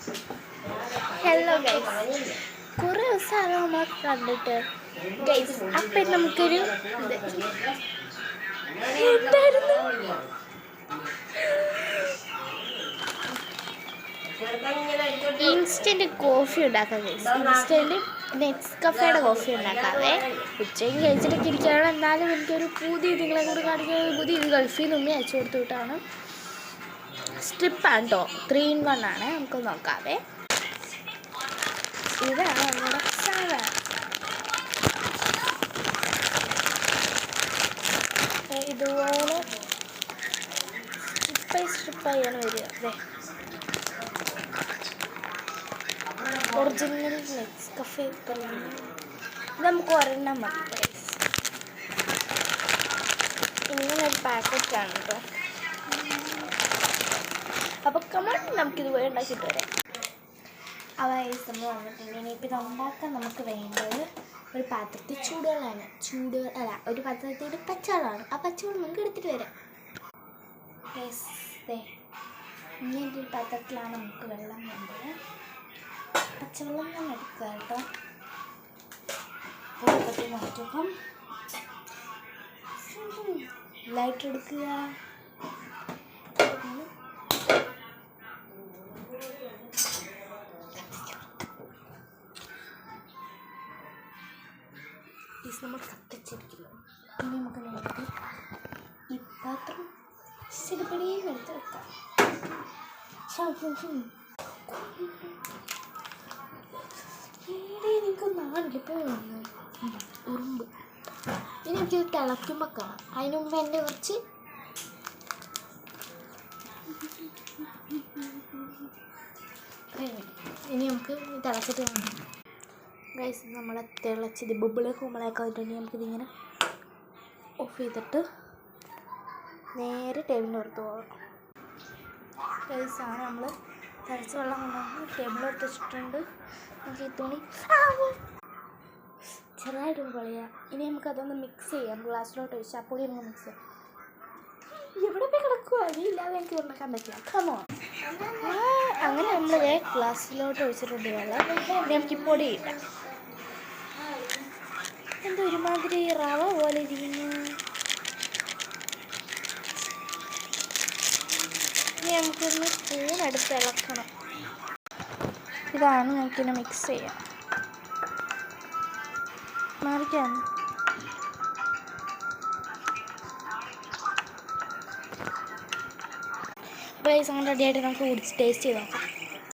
Hello guys, കുറേ ദിവസമാണ് നമ്മൾ കണ്ടിട്ട് ഗൈസ്. അപ്പം നമുക്കൊരു എന്തായിരുന്നു ഇൻസ്റ്റൻറ്റ് കോഫി ഉണ്ടാക്കാം ഗൈസ്. ഇൻസ്റ്റൻറ്റ് നെക്സ്കഫേയുടെ കോഫി ഉണ്ടാക്കാവേ. ഉച്ചയ്ക്ക് കഴിച്ചിട്ടൊക്കെ ഇരിക്കുകയാണ്. എന്നാലും എനിക്കൊരു പുതിയ നിങ്ങളെ കൂടെ കാണിക്കുന്നത് പുതിയ ഇത് ഗൾഫിൽ നിന്ന് അയച്ചു കൊടുത്തു വിട്ടാണ്. സ്ട്രിപ്പാണ് കേട്ടോ, 3 in 1 ആണ്. നമുക്ക് നോക്കാവേ. ഇതാണ് നമ്മുടെ സാധനം. ഇതുപോലെ സ്ട്രിപ്പായാണ് വരിക. അതെ, ഒറിജിനൽ നെക്സ്കഫേ ഇത് നമുക്ക് ഒരെണ്ണം മതി. ഇങ്ങനൊരു പാക്കറ്റാണ് കേട്ടോ. അപ്പോൾ കമൺ നമുക്കിതുപോലെ ഉണ്ടാക്കിയിട്ട് വരാം. അവ നമ്മൾ വന്നിട്ടുണ്ട്. ഇനിയിപ്പോൾ ഇത് ഉണ്ടാക്കാൻ നമുക്ക് വേണ്ടത് ഒരു പാത്രത്തിൽ ചൂടുവെള്ളമാണ്. ഒരു പാത്രത്തിൽ പച്ചവെള്ളമാണ്. ആ പച്ചവെള്ളം നമുക്ക് എടുത്തിട്ട് വരാം. ഇങ്ങനത്തെ ഒരു പാത്രത്തിലാണ് നമുക്ക് വെള്ളം വേണ്ടത്. പച്ചവെള്ളം ഞാൻ എടുക്കുക കേട്ടോ. പാത്രത്തിൽ മാറ്റുമ്പം ലൈറ്റ് എടുക്കുക. നമ്മൾ കത്തിച്ചിരിക്കുന്നു. ഇനി നമുക്ക് നേരത്തെ ഈ പാത്രം ചെറുപടിയും എടുത്ത് വെക്കാം. എനിക്ക് നാളിപ്പോൾ വന്നു ഉറുമ്പ്. ഇനി എനിക്കത് തിളയ്ക്കുമ്പോൾ കാണാം. അതിന് മുമ്പ് എൻ്റെ കുറച്ച് ഇനി നമുക്ക് തിളച്ചിട്ട് കാണാം. ഗൈസ്, നമ്മളെ തിളച്ചത് ബബിള് കുമ്പളൊക്കെ ആയിട്ടുണ്ടെങ്കിൽ നമുക്കിതിങ്ങനെ ഓഫ് ചെയ്തിട്ട് നേരെ ടേബിളിൻ്റെ പുറത്ത് പോകാം. ഗൈസ്, ആണ് നമ്മൾ തിളച്ച വെള്ളം കൊണ്ടുവന്ന് ടേബിളിൽ എടുത്ത് വെച്ചിട്ടുണ്ട്. നമുക്ക് ഈ തുണി ചെറുതായിട്ടൊന്ന് കളയാം. ഇനി നമുക്കതൊന്ന് മിക്സ് ചെയ്യാം. ഗ്ലാസ്സിലോട്ട് ഒഴിച്ച് അപ്പോൾ നമുക്ക് മിക്സ് ചെയ്യാം. എവിടെ പോയി കിടക്കുക? അരിയില്ലാതെ എനിക്ക് ഉണ്ടാക്കാൻ പറ്റില്ല. കമോ അങ്ങനെ നമ്മൾ ഗ്ലാസ്സിലോട്ട് ഒഴിച്ചിട്ടുണ്ട് വെള്ളം. നമുക്ക് പൊടി ഇടാം. എന്തോ ഒരുമാതിരി റവ പോലെ ഇരിക്കുന്നു. ഇനി നമുക്കൊന്ന് സ്പൂണെടുത്ത് ഇളക്കണം. ഇതാണ് നമുക്കിനെ മിക്സ് ചെയ്യാം. മാറിക്കാൻ പ്രൈസ് അങ്ങനെ റെഡിയായിട്ട് നമുക്ക് കുടിച്ച് ടേസ്റ്റ് ചെയ്ത് നോക്കാം.